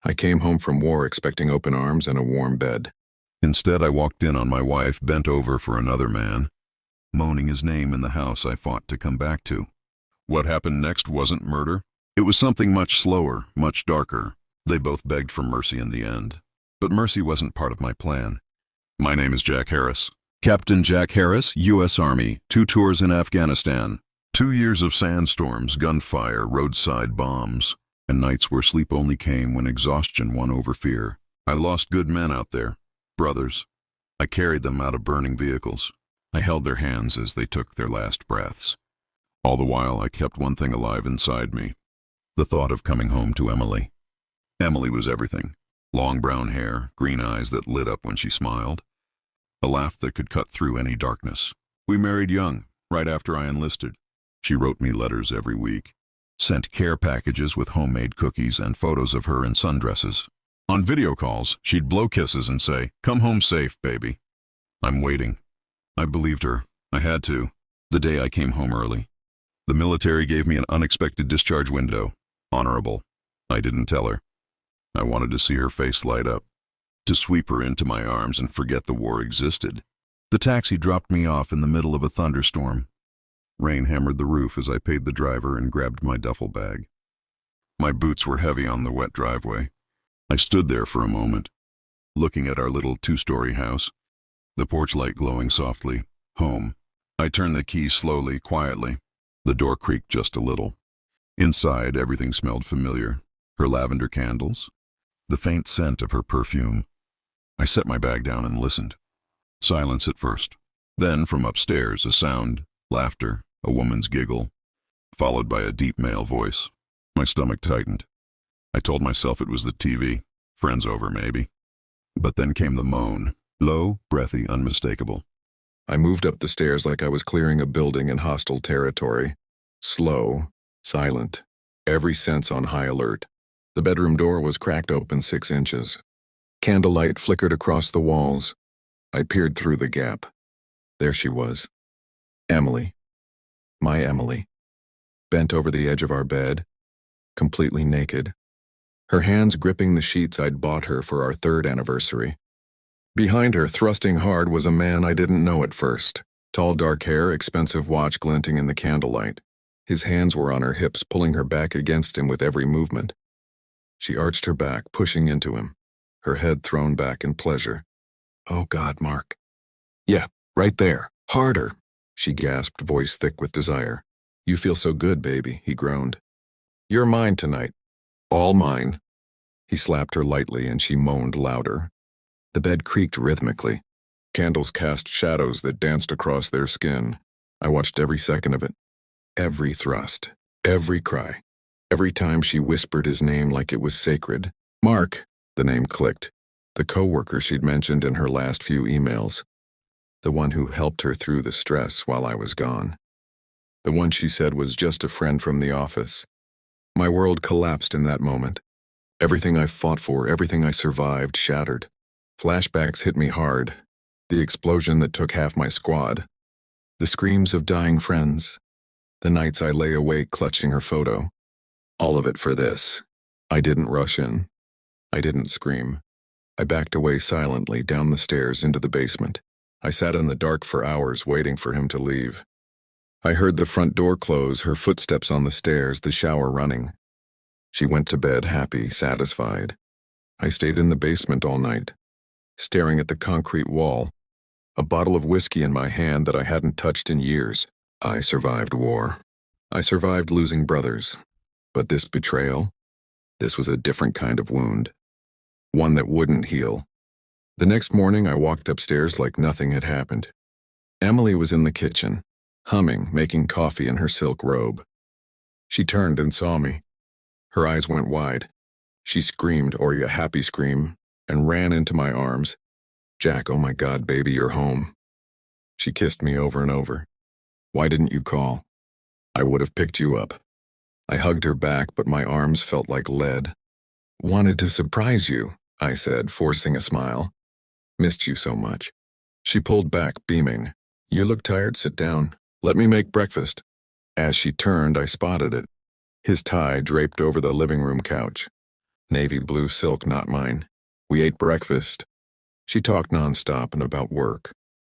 I came home from war expecting open arms and a warm bed. Instead, I walked in on my wife bent over for another man, moaning his name in the house I fought to come back to. What happened next wasn't murder. It was something much slower, much darker. They both begged for mercy in the end. But mercy wasn't part of my plan. My name is Jack Harris. Captain Jack Harris, U.S. Army, 2 tours in Afghanistan. 2 years of sandstorms, gunfire, roadside bombs, and nights where sleep only came when exhaustion won over fear. I lost good men out there, brothers. I carried them out of burning vehicles. I held their hands as they took their last breaths. All the while, I kept one thing alive inside me, the thought of coming home to Emily. Emily was everything. Long brown hair, green eyes that lit up when she smiled, a laugh that could cut through any darkness. We married young, right after I enlisted. She wrote me letters every week, sent care packages with homemade cookies and photos of her in sundresses. On video calls, she'd blow kisses and say, "Come home safe, baby." I'm waiting. I believed her. I had to. The day I came home early. The military gave me an unexpected discharge window. Honorable. I didn't tell her. I wanted to see her face light up, to sweep her into my arms and forget the war existed. The taxi dropped me off in the middle of a thunderstorm. Rain hammered the roof as I paid the driver and grabbed my duffel bag. My boots were heavy on the wet driveway. I stood there for a moment, looking at our little 2-story house, the porch light glowing softly. Home. I turned the key slowly, quietly. The door creaked just a little. Inside, everything smelled familiar. Her lavender candles, the faint scent of her perfume. I set my bag down and listened. Silence at first. Then, from upstairs, a sound, laughter, a woman's giggle, followed by a deep male voice. My stomach tightened. I told myself it was the TV. Friends over, maybe. But then came the moan. Low, breathy, unmistakable. I moved up the stairs like I was clearing a building in hostile territory. Slow, silent, every sense on high alert. The bedroom door was cracked open 6 inches. Candlelight flickered across the walls. I peered through the gap. There she was. Emily. My Emily. Bent over the edge of our bed, completely naked. Her hands gripping the sheets I'd bought her for our 3rd anniversary. Behind her, thrusting hard, was a man I didn't know at first. Tall dark hair, expensive watch glinting in the candlelight. His hands were on her hips, pulling her back against him with every movement. She arched her back, pushing into him, her head thrown back in pleasure. "Oh God, Mark." "Yeah, right there. Harder," she gasped, voice thick with desire. "You feel so good, baby," he groaned. "You're mine tonight. All mine." He slapped her lightly and she moaned louder. The bed creaked rhythmically. Candles cast shadows that danced across their skin. I watched every second of it. Every thrust. Every cry. Every time she whispered his name like it was sacred. Mark, the name clicked. The coworker she'd mentioned in her last few emails. The one who helped her through the stress while I was gone. The one she said was just a friend from the office. My world collapsed in that moment. Everything I fought for, everything I survived, shattered. Flashbacks hit me hard. The explosion that took half my squad. The screams of dying friends. The nights I lay awake clutching her photo. All of it for this. I didn't rush in. I didn't scream. I backed away silently down the stairs into the basement. I sat in the dark for hours waiting for him to leave. I heard the front door close, her footsteps on the stairs, the shower running. She went to bed happy, satisfied. I stayed in the basement all night, staring at the concrete wall, a bottle of whiskey in my hand that I hadn't touched in years. I survived war. I survived losing brothers. But this betrayal, this was a different kind of wound. One that wouldn't heal. The next morning, I walked upstairs like nothing had happened. Emily was in the kitchen, humming, making coffee in her silk robe. She turned and saw me. Her eyes went wide. She screamed, or a happy scream, and ran into my arms. "Jack, oh my God, baby, you're home." She kissed me over and over. "Why didn't you call? I would have picked you up." I hugged her back, but my arms felt like lead. "Wanted to surprise you," I said, forcing a smile. "Missed you so much." She pulled back, beaming. "You look tired, sit down. Let me make breakfast." As she turned, I spotted it. His tie draped over the living room couch. Navy blue silk, not mine. We ate breakfast. She talked nonstop and about work.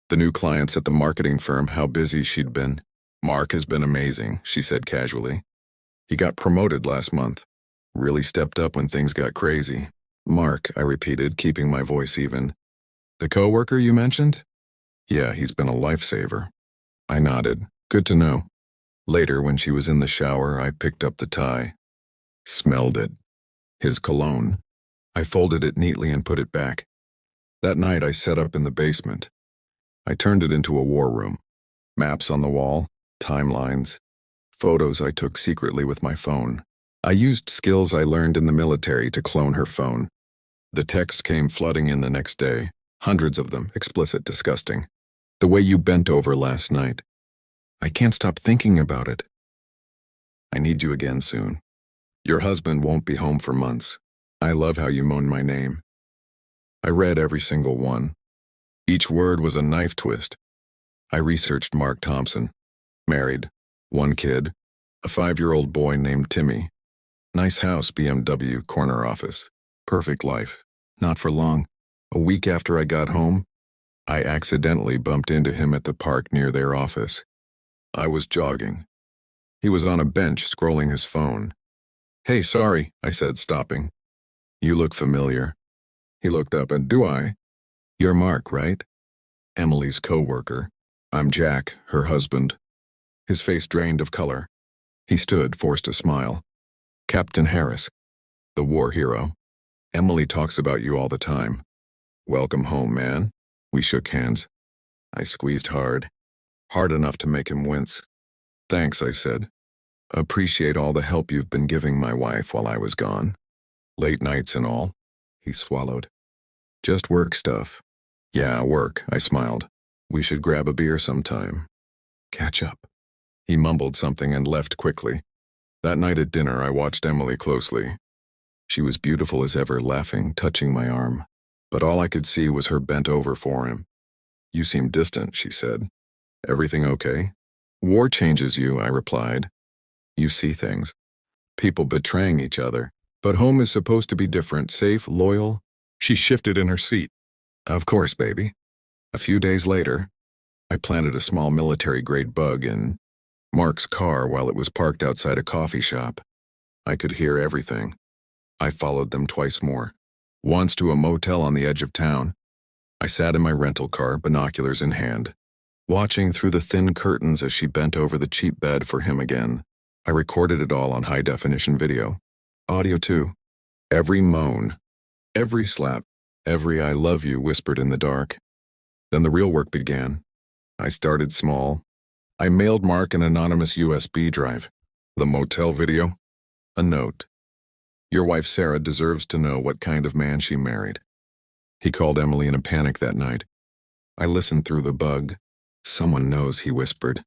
The new clients at the marketing firm, how busy she'd been. Mark has been amazing, she said casually. He got promoted last month. Really stepped up when things got crazy. Mark, I repeated, keeping my voice even. The coworker you mentioned? Yeah, he's been a lifesaver. I nodded. Good to know. Later, when she was in the shower, I picked up the tie. Smelled it. His cologne. I folded it neatly and put it back. That night, I set up in the basement. I turned it into a war room. Maps on the wall, timelines, photos I took secretly with my phone. I used skills I learned in the military to clone her phone. The text came flooding in the next day. Hundreds of them, explicit, disgusting. The way you bent over last night. I can't stop thinking about it. I need you again soon. Your husband won't be home for months. I love how you moan my name. I read every single one. Each word was a knife twist. I researched Mark Thompson. Married. 1 kid. A 5-year-old boy named Timmy. Nice house, BMW, corner office. Perfect life. Not for long. A week after I got home, I accidentally bumped into him at the park near their office. I was jogging. He was on a bench scrolling his phone. Hey, sorry, I said, stopping. You look familiar. He looked up and, do I? You're Mark, right? Emily's co-worker. I'm Jack, her husband. His face drained of color. He stood, forced to smile. Captain Harris, the war hero. Emily talks about you all the time. Welcome home, man. We shook hands. I squeezed hard enough to make him wince. Thanks, I said. Appreciate all the help you've been giving my wife while I was gone. Late nights and all. He swallowed. Just work stuff. Yeah, work, I smiled. We should grab a beer sometime. Catch up. He mumbled something and left quickly. That night at dinner, I watched Emily closely. She was beautiful as ever, laughing, touching my arm. But all I could see was her bent over for him. You seem distant, she said. Everything okay? War changes you, I replied. You see things. People betraying each other. But home is supposed to be different, safe, loyal. She shifted in her seat. Of course, baby. A few days later, I planted a small military-grade bug in Mark's car while it was parked outside a coffee shop. I could hear everything. I followed them twice more. Once to a motel on the edge of town. I sat in my rental car, binoculars in hand, watching through the thin curtains as she bent over the cheap bed for him again. I recorded it all on high-definition video. Audio too. Every moan, every slap, every I love you whispered in the dark. Then the real work began. I started small. I mailed Mark an anonymous USB drive. The motel video? A note. Your wife Sarah deserves to know what kind of man she married. He called Emily in a panic that night. I listened through the bug. Someone knows, he whispered.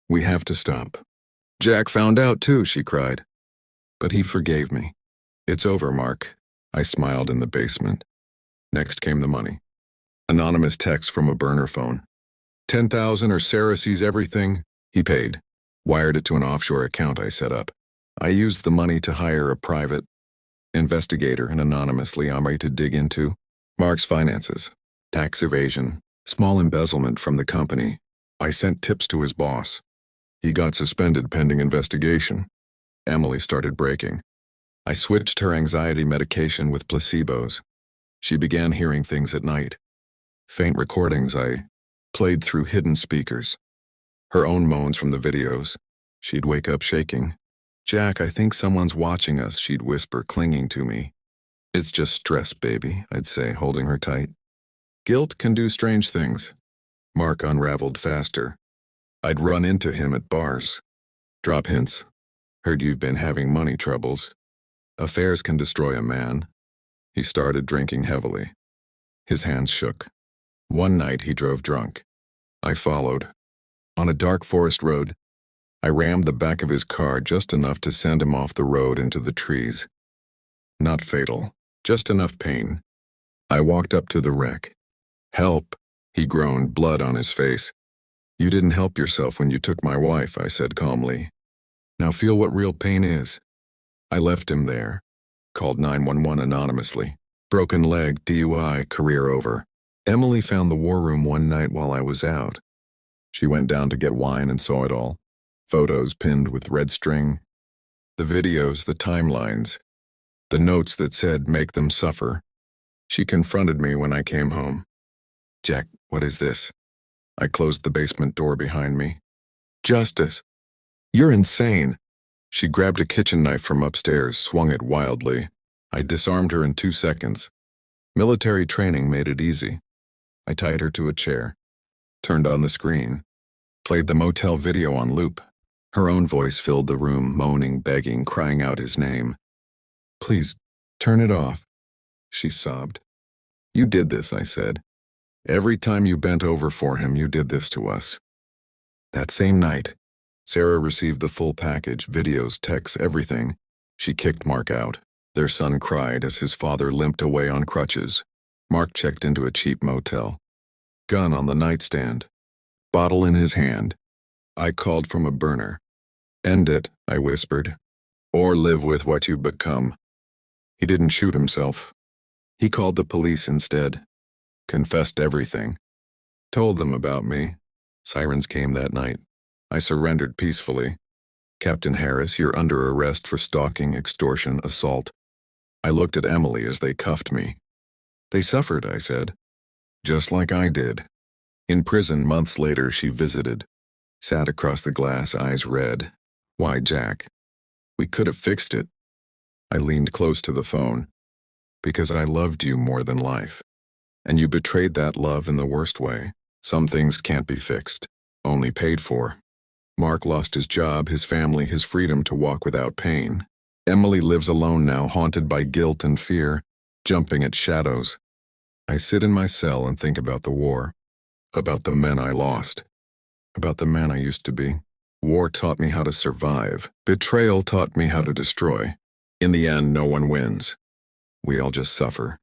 We have to stop. Jack found out too, she cried. But he forgave me. It's over, Mark. I smiled in the basement. Next came the money. Anonymous text from a burner phone. 10,000 or Sarah sees everything. He paid. Wired it to an offshore account I set up. I used the money to hire a private investigator and anonymously Omri to dig into Mark's finances, tax evasion, small embezzlement from the company. I sent tips to his boss. He got suspended pending investigation. Emily started breaking. I switched her anxiety medication with placebos. She began hearing things at night. Faint recordings I played through hidden speakers. Her own moans from the videos. She'd wake up shaking. Jack, I think someone's watching us, she'd whisper, clinging to me. It's just stress, baby, I'd say, holding her tight. Guilt can do strange things. Mark unraveled faster. I'd run into him at bars. Drop hints. Heard you've been having money troubles. Affairs can destroy a man. He started drinking heavily. His hands shook. One night he drove drunk. I followed. On a dark forest road, I rammed the back of his car just enough to send him off the road into the trees. Not fatal, just enough pain. I walked up to the wreck. Help, he groaned, blood on his face. You didn't help yourself when you took my wife, I said calmly. Now feel what real pain is. I left him there, Called 911 anonymously. Broken leg, DUI, career over. Emily found the war room one night while I was out. She went down to get wine and saw it all. Photos pinned with red string. The videos, the timelines. The notes that said, make them suffer. She confronted me when I came home. Jack, what is this? I closed the basement door behind me. Justice. You're insane. She grabbed a kitchen knife from upstairs, swung it wildly. I disarmed her in 2 seconds. Military training made it easy. I tied her to a chair, turned on the screen, played the motel video on loop. Her own voice filled the room, moaning, begging, crying out his name. Please, turn it off, she sobbed. You did this, I said. Every time you bent over for him, you did this to us. That same night, Sarah received the full package, videos, texts, everything. She kicked Mark out. Their son cried as his father limped away on crutches. Mark checked into a cheap motel. Gun on the nightstand. Bottle in his hand. I called from a burner. End it, I whispered. Or live with what you've become. He didn't shoot himself. He called the police instead. Confessed everything. Told them about me. Sirens came that night. I surrendered peacefully. Captain Harris, you're under arrest for stalking, extortion, assault. I looked at Emily as they cuffed me. They suffered, I said. Just like I did. In prison months later, she visited. Sat across the glass, eyes red. Why, Jack? We could have fixed it. I leaned close to the phone. Because I loved you more than life. And you betrayed that love in the worst way. Some things can't be fixed, only paid for. Mark lost his job, his family, his freedom to walk without pain. Emily lives alone now, haunted by guilt and fear, jumping at shadows. I sit in my cell and think about the war, about the men I lost, about the man I used to be. War taught me how to survive. Betrayal taught me how to destroy. In the end, no one wins. We all just suffer.